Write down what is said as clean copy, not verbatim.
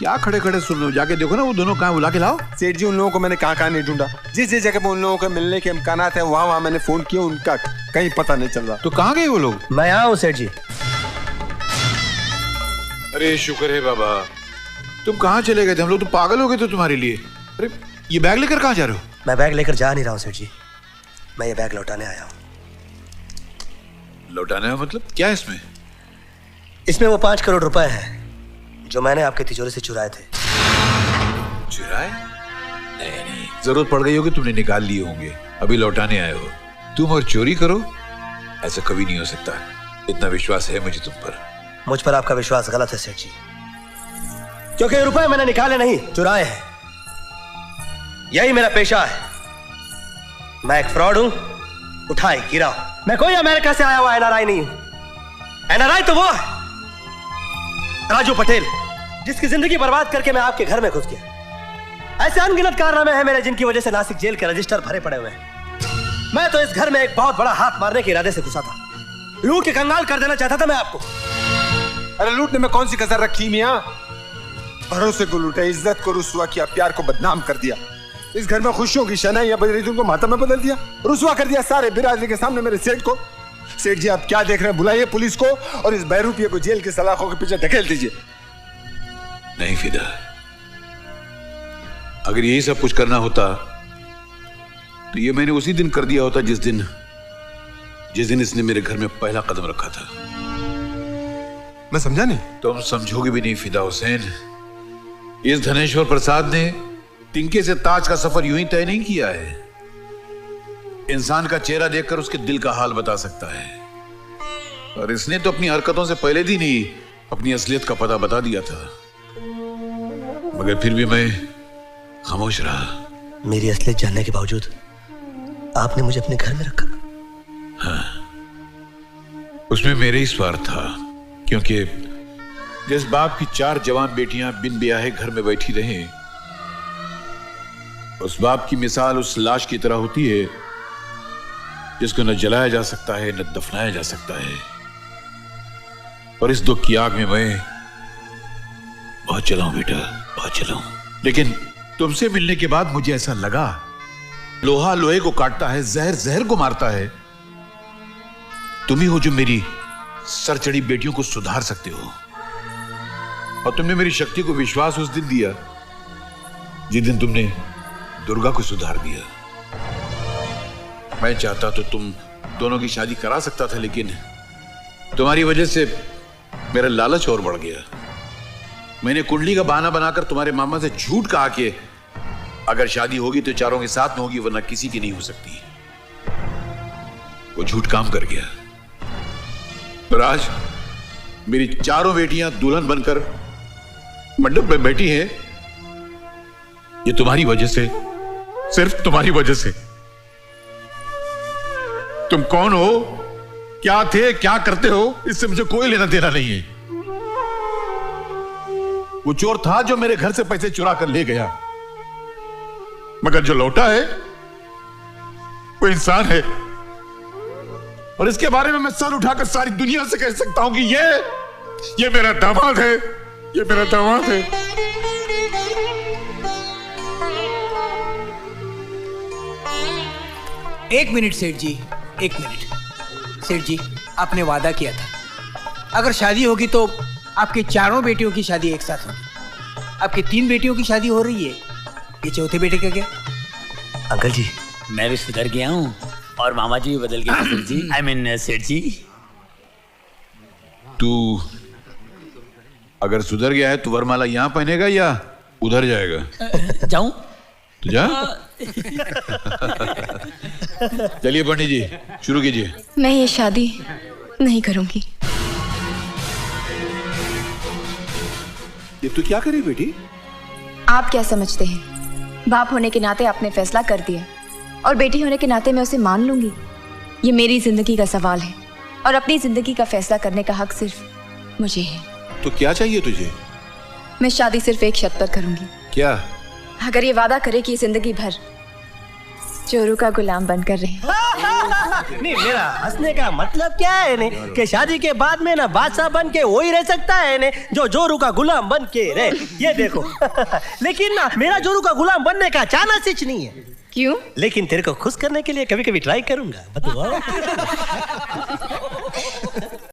क्या खड़े खड़े सुन रहे हो? जाके देखो ना वो दोनों कहाँ, बुला के लाओ। सेठ जी, उन लोगों को मैंने कहाँ नहीं ढूंढा। जिस जिस जगह पे उन लोगों के मिलने के इम्कानात है वहाँ मैंने फोन किया, उनका कहीं पता नहीं चल रहा। तो कहाँ गए वो लोग? मैं यहाँ हूँ सेठ जी। अरे शुक्र है बाबा, तुम कहाँ चले गए थे? हम लोग तो पागल हो गए थे तुम्हारे लिए। अरे ये बैग लेकर कहाँ जा रहे हो? मैं बैग लेकर जा नहीं रहा हूँ सेठ जी, मैं ये बैग लौटाने आया हूँ। लौटाने का मतलब क्या है इसमें? इसमें वो 5 करोड़ रुपए हैं जो मैंने आपके तिजोरी से चुराए थे। चुराए? नहीं, जरूरत पड़ गई होगी, तुमने निकाल लिए होंगे, अभी लौटाने आए हो। तुम और चोरी करो, ऐसा कभी नहीं हो सकता। इतना विश्वास है मुझे तुम पर। मुझ पर आपका विश्वास गलत है सेठ जी, क्योंकि ये रुपए मैंने निकाले नहीं, चुराए हैं। यही मेरा पेशा है। मैं एक फ्रॉड हूं, उठाए गिरा। मैं कोई अमेरिका से आया हुआ एनआरआई नहीं हूं। एनआरआई तो वो है राजू पटेल, जिसकी जिंदगी बर्बाद करके मैं आपके घर में घुस गया। ऐसे अनगिनत कारनामे हैं मेरे जिनकी वजह से नासिक जेल के रजिस्टर भरे पड़े हुए हैं। मैं तो इस घर में एक बहुत बड़ा हाथ मारने के इरादे से घुसा था, लूट के कंगाल कर देना चाहता था मैं आपको। अरे लूटने में कौन सी कसर रखी मियां? भरोसे को लूटा, इज्जत को रुसवा किया, प्यार को बदनाम कर दिया। इस घर में खुशियों की शनाइयां बज रही थी, उनको मातम में बदल दिया, रुसवा कर दिया सारे बिरादरी के सामने मेरे सेठ को। सेठ जी आप क्या देख रहे हैं? बुलाइए पुलिस को और इस बहरूपिये को जेल के सलाखों के पीछे ढकेल दीजिए। नहीं फिदा, अगर यही सब कुछ करना होता तो ये मैंने उसी दिन कर दिया होता जिस दिन इसने मेरे घर में पहला कदम रखा था। मैं समझा नहीं। तुम समझोगे भी नहीं फिदा हुसैन। इस धनेश्वर प्रसाद ने तिनके से ताज का सफर यूं ही तय नहीं किया है। इंसान का चेहरा देखकर उसके दिल का हाल बता सकता है, और इसने तो अपनी हरकतों से पहले दिन ही अपनी असलियत का पता बता दिया था, मगर फिर भी मैं खामोश रहा। मेरी असलियत जानने के बावजूद आपने मुझे अपने घर में रखा। हाँ, उसमें मेरे ही स्वार्थ था, क्योंकि जिस बाप की 4 जवान बेटियां बिन ब्याहे घर में बैठी रहें, उस बाप की मिसाल उस लाश की तरह होती है जिसको न जलाया जा सकता है न दफनाया जा सकता है। और इस दुख की आग में मैं बहुत चला हूं बेटा, बहुत चला हूं। लेकिन तुमसे मिलने के बाद मुझे ऐसा लगा, लोहा लोहे को काटता है, जहर जहर को मारता है। तुम ही हो जो मेरी सर चढ़ी बेटियों को सुधार सकते हो, और तुमने मेरी शक्ति को विश्वास उस दिन दिया जिस दिन तुमने दुर्गा को सुधार दिया। मैं चाहता तो तुम दोनों की शादी करा सकता था, लेकिन तुम्हारी वजह से मेरा लालच और बढ़ गया। मैंने कुंडली का बहाना बनाकर तुम्हारे मामा से झूठ कहा कि अगर शादी होगी तो चारों के साथ में होगी, वरना किसी की नहीं हो सकती। वो झूठ काम कर गया, और आज मेरी चारों बेटियां दुल्हन बनकर मंडप में बैठी हैं। ये तुम्हारी वजह से, सिर्फ तुम्हारी वजह से। तुम कौन हो, क्या थे, क्या करते हो, इससे मुझे कोई लेना देना नहीं है। वो चोर था जो मेरे घर से पैसे चुरा कर ले गया, मगर जो लौटा है वो इंसान है। और इसके बारे में मैं सर उठाकर सारी दुनिया से कह सकता हूं कि ये मेरा दामाद है, ये मेरा दामाद है। एक मिनट सेठ जी, एक मिनट। सेठ जी, आपने वादा किया था अगर शादी होगी तो आपके चारों बेटियों की शादी एक साथ होगी। आपकी 3 बेटियों की शादी हो रही है, ये चौथे बेटे का क्या? अंकल जी, मैं भी सुधर गया हूँ और मामा जी भी बदल गए सेठ जी। आई मीन सेठ जी। तू अगर सुधर गया है तो वरमाला यहां पहनेगा या उधर जाएगा? जाऊं? तो जा। चलिए पंडित जी, शुरू कीजिए। मैं ये शादी नहीं करूंगी। ये तू क्या करी बेटी? आप क्या समझते हैं? बाप होने के नाते आपने फैसला कर दिया, और बेटी होने के नाते मैं उसे मान लूंगी। ये मेरी जिंदगी का सवाल है, और अपनी जिंदगी का फैसला करने का हक सिर्फ मुझे है। तो क्या चाहिए तुझे? मैं शादी सिर्फ एक शर्त पर करूंगी। क्या? अगर ये वादा करे कि जिंदगी भर चोरों का गुलाम बनकर रहे। नहीं, मेरा हंसने का मतलब क्या है ने कि शादी के बाद में ना बादशाह बन के वही रह सकता है ने जो जोरू का गुलाम बन के रहे। ये देखो लेकिन ना मेरा जोरू का गुलाम बनने का चांस ही नहीं है। क्यों? लेकिन तेरे को खुश करने के लिए कभी कभी ट्राई करूंगा। बताओ।